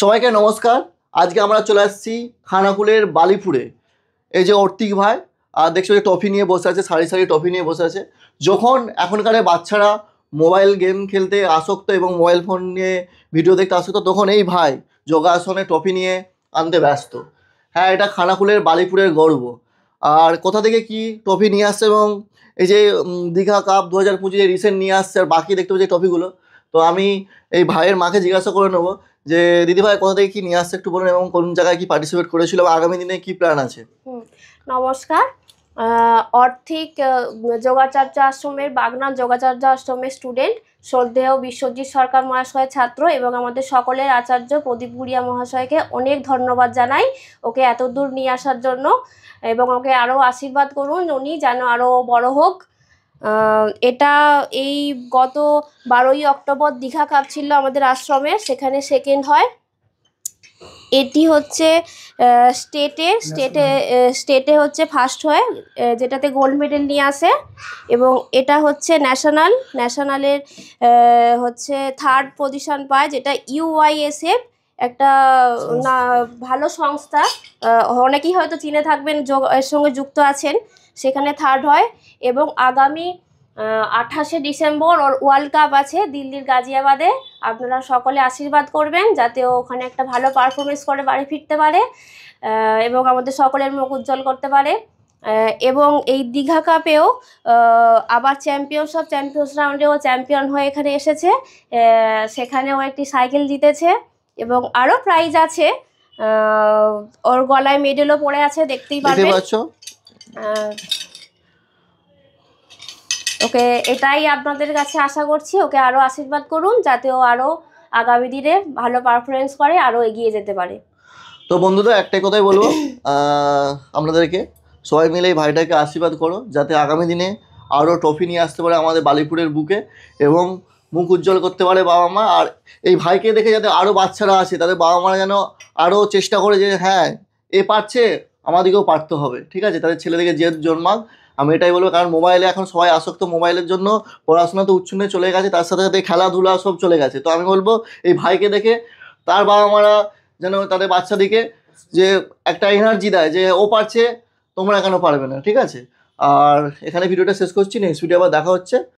সবাইকে নমস্কার। আজকে আমরা চলে আসছি খানাকুলের বালিপুরে। এই যে অর্তিক ভাই আর দেখছো যে ট্রফি নিয়ে বসে আছে, সারি সারি ট্রফি নিয়ে বসে আছে। যখন এখনকার বাচ্চারা মোবাইল গেম খেলতে আসক্ত এবং মোবাইল ফোন নিয়ে ভিডিও দেখতে আসক্ত, তখন এই ভাই যোগাসনে ট্রফি নিয়ে আনতে ব্যস্ত। হ্যাঁ, এটা খানাকুলের বালিপুরের গর্ব। আর কোথা থেকে কি ট্রফি নিয়ে আসছে এবং এই যে দীঘা কাপ 2025 রিসেন্ট নিয়ে আসছে, আর বাকি দেখতে পাচ্ছি ট্রফিগুলো। তো আমি এই ভাইয়ের মাকে জিজ্ঞাসা করে নেবো যে দিদিভাই কোথা থেকে কি নিয়ে আসছে একটু বলুন, এবং কোন জায়গায় কি পার্টিসিপেট করেছিল এবং আগামী দিনে কি প্ল্যান আছে। নমস্কার। অর্থিক যোগাচার্য আশ্রমের বাগনান যোগাচার্য আশ্রমের স্টুডেন্ট শ্রদ্ধেয় বিশ্বজিৎ সরকার মহাশয়ের ছাত্র এবং আমাদের সকলের আচার্য প্রদীপ গুড়িয়া মহাশয়কে অনেক ধন্যবাদ জানাই ওকে এত দূর নিয়ে আসার জন্য, এবং ওকে আরও আশীর্বাদ করুন উনি যেন আরও বড় হোক। এটা এই গত 12ই অক্টোবর দীঘা কাপ ছিল আমাদের আশ্রমে, সেখানে সেকেন্ড হয়। এটি হচ্ছে স্টেটে হচ্ছে ফার্স্ট হয়ে যেটাতে গোল্ড মেডেল নিয়ে আসে, এবং এটা হচ্ছে ন্যাশনালের হচ্ছে থার্ড পজিশন পায়, যেটা UYSF একটা না ভালো সংস্থা, অনেকেই হয়তো চিনে থাকবেন, এর সঙ্গে যুক্ত আছেন। সেখানে থার্ড হয় এবং আগামী 28শে ডিসেম্বর ওর ওয়ার্ল্ড কাপ আছে দিল্লির গাজিয়াবাদে। আপনারা সকলে আশীর্বাদ করবেন যাতে ও ওখানে একটা ভালো পারফরমেন্স করে বাড়ি ফিরতে পারে এবং আমাদের সকলের মুখ উজ্জ্বল করতে পারে। এবং এই দীঘা কাপেও আবার চ্যাম্পিয়ন্স রাউন্ডেও চ্যাম্পিয়ন হয়ে এখানে এসেছে, সেখানেও একটি সাইকেল জিতেছে এবং আরও প্রাইজ আছে। ওর গলায় মেডেলও পড়ে আছে, দেখতেই পারবেন। ওকে এটাই আপনাদের কাছে আশা করছি, ওকে আরও আশীর্বাদ করুন যাতে ও আরও আগামী দিনে ভালো পারফরমেন্স করে আরও এগিয়ে যেতে পারে। তো বন্ধুরা, একটাই কথাই বলবো, আপনাদেরকে সবাই মিলে এই ভাইটাকে আশীর্বাদ করো যাতে আগামী দিনে আরও ট্রফি নিয়ে আসতে পারে আমাদের বালিপুরের বুকে এবং মুখ উজ্জ্বল করতে পারে বাবা মা। আর এই ভাইকে দেখে যাতে আরও বাচ্চারা আসে, তাদের বাবা মারা যেন আরও চেষ্টা করে যে হ্যাঁ এ পারছে, আমাদেরকেও পারতে হবে। ঠিক আছে, তাদের ছেলেদেরকে জেদ জন্মাক, আমি এটাই বলবো। কারণ মোবাইলে এখন সবাই আসক্ত, মোবাইলের জন্য পড়াশোনা তো উচ্ছন্নে চলে গেছে, তার সাথে সাথে খেলাধুলা সব চলে গেছে। তো আমি বলবো এই ভাইকে দেখে তার বাবা মারা যেন তাদের বাচ্চাদিকে যে একটা এনার্জি দেয় যে ও পারছে, তোমরা কেন পারবে না। ঠিক আছে, আর এখানে ভিডিওটা শেষ করছি, নেক্সট ভিডিও আবার দেখা হচ্ছে।